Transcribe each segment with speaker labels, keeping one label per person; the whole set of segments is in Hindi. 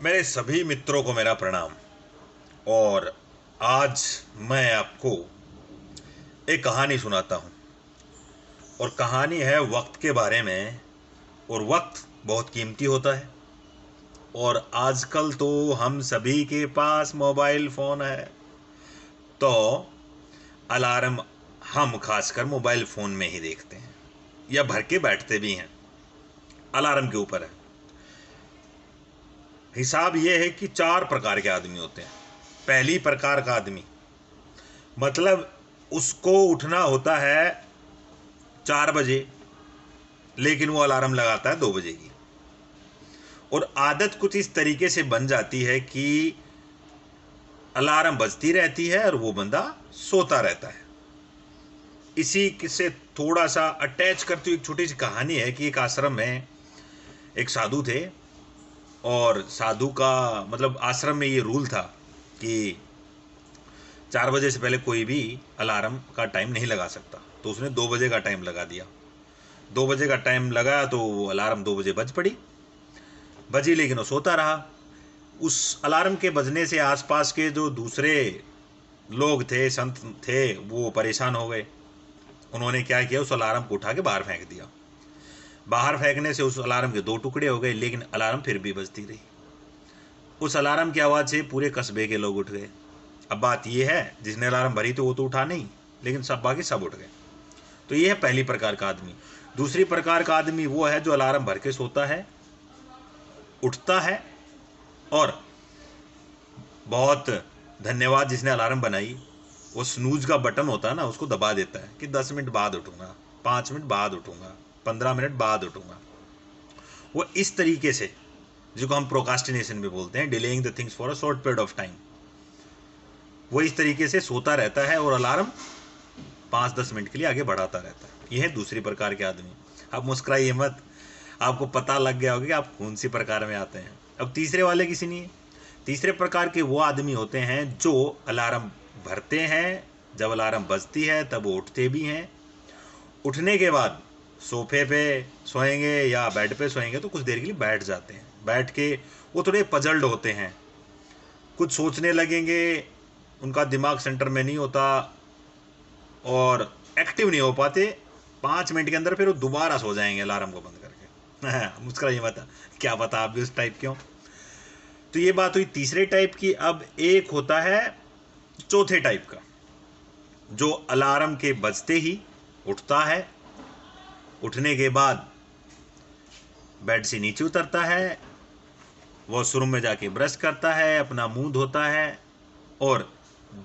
Speaker 1: मेरे सभी मित्रों को मेरा प्रणाम। और आज मैं आपको एक कहानी सुनाता हूँ। और कहानी है वक्त के बारे में। और वक्त बहुत कीमती होता है। और आजकल तो हम सभी के पास मोबाइल फ़ोन है, तो अलार्म हम खासकर मोबाइल फ़ोन में ही देखते हैं या भर के बैठते भी हैं। अलार्म के ऊपर है। हिसाब यह है कि 4 प्रकार के आदमी होते हैं। पहली प्रकार का आदमी मतलब उसको उठना होता है 4 बजे, लेकिन वो अलार्म लगाता है 2 बजे की। और आदत कुछ इस तरीके से बन जाती है कि अलार्म बजती रहती है और वो बंदा सोता रहता है। इसी से थोड़ा सा अटैच करती हुई एक छोटी सी कहानी है कि एक आश्रम में एक साधु थे। और साधु का मतलब आश्रम में ये रूल था कि 4 बजे से पहले कोई भी अलार्म का टाइम नहीं लगा सकता। तो उसने 2 बजे का टाइम लगा दिया। 2 बजे का टाइम लगा तो अलार्म 2 बजे बज पड़ी। बजी, लेकिन वो सोता रहा। उस अलार्म के बजने से आसपास के जो दूसरे लोग थे, संत थे, वो परेशान हो गए। उन्होंने क्या किया, उस अलार्म को उठा के बाहर फेंक दिया। बाहर फेंकने से उस अलार्म के 2 टुकड़े हो गए, लेकिन अलार्म फिर भी बजती रही। उस अलार्म की आवाज़ से पूरे कस्बे के लोग उठ गए। अब बात यह है, जिसने अलार्म भरी तो वो तो उठा नहीं, लेकिन सब बाकी सब उठ गए। तो ये है पहली प्रकार का आदमी। दूसरी प्रकार का आदमी वो है जो अलार्म भर के सोता है, उठता है और बहुत धन्यवाद जिसने अलार्म बनाई, वो स्नूज का बटन होता है ना, उसको दबा देता है कि 10 मिनट बाद उठूंगा, 5 मिनट बाद उठूंगा, 15 मिनट बाद उठूंगा। वो इस तरीके से, जिसको हम प्रोकास्टिनेशन भी बोलते हैं, delaying the things for a short period of time, वो इस तरीके से सोता रहता है और अलार्म 5-10 मिनट के लिए आगे बढ़ाता रहता है। ये है दूसरी प्रकार के आदमी। आप मुस्कुराइए मत, आपको पता लग गया होगा कि आप कौन सी प्रकार में आते हैं। अब तीसरे वाले की सुनिए। तीसरे प्रकार के वो आदमी होते हैं जो अलार्म भरते हैं, जब अलार्म बजती है तब वो उठते भी हैं। उठने के बाद सोफे पे सोएंगे या बेड पे सोएंगे तो कुछ देर के लिए बैठ जाते हैं। बैठ के वो थोड़े पजल्ड होते हैं, कुछ सोचने लगेंगे, उनका दिमाग सेंटर में नहीं होता और एक्टिव नहीं हो पाते। 5 मिनट के अंदर फिर वो दोबारा सो जाएंगे अलार्म को बंद करके। मुस्कुराइए मत, क्या पता आप भी उस टाइप के हो। तो ये बात हुई तीसरे टाइप की। अब एक होता है चौथे टाइप का, जो अलार्म के बजते ही उठता है। उठने के बाद बेड से नीचे उतरता है, वॉशरूम में जाके ब्रश करता है, अपना मुंह धोता है और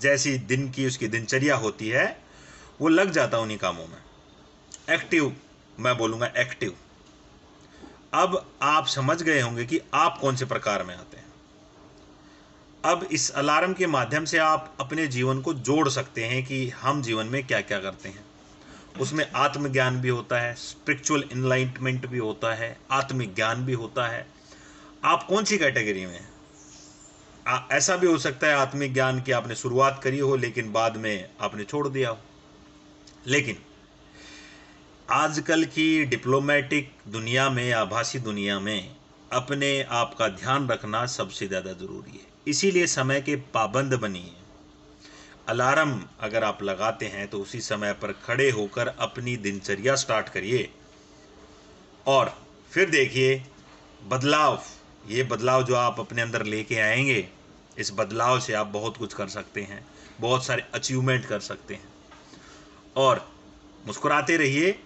Speaker 1: जैसी दिन की उसकी दिनचर्या होती है वो लग जाता उन्हीं कामों में। एक्टिव, मैं बोलूँगा एक्टिव। अब आप समझ गए होंगे कि आप कौन से प्रकार में आते हैं। अब इस अलार्म के माध्यम से आप अपने जीवन को जोड़ सकते हैं कि हम जीवन में क्या क्या करते हैं। उसमें आत्मज्ञान भी होता है, स्पिरिचुअल इनलाइटमेंट भी होता है, आत्मिक ज्ञान भी होता है। आप कौन सी कैटेगरी में हैं। ऐसा भी हो सकता है आत्मिक ज्ञान की आपने शुरुआत करी हो लेकिन बाद में आपने छोड़ दिया हो। लेकिन आजकल की डिप्लोमेटिक दुनिया में, आभासी दुनिया में अपने आप का ध्यान रखना सबसे ज़्यादा ज़रूरी है। इसीलिए समय के पाबंद बनिए। अलार्म अगर आप लगाते हैं तो उसी समय पर खड़े होकर अपनी दिनचर्या स्टार्ट करिए और फिर देखिए बदलाव। ये बदलाव जो आप अपने अंदर लेके आएंगे, इस बदलाव से आप बहुत कुछ कर सकते हैं, बहुत सारे अचीवमेंट कर सकते हैं। और मुस्कुराते रहिए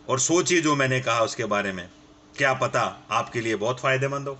Speaker 1: और सोचिए जो मैंने कहा उसके बारे में, क्या पता आपके लिए बहुत फ़ायदेमंद हो।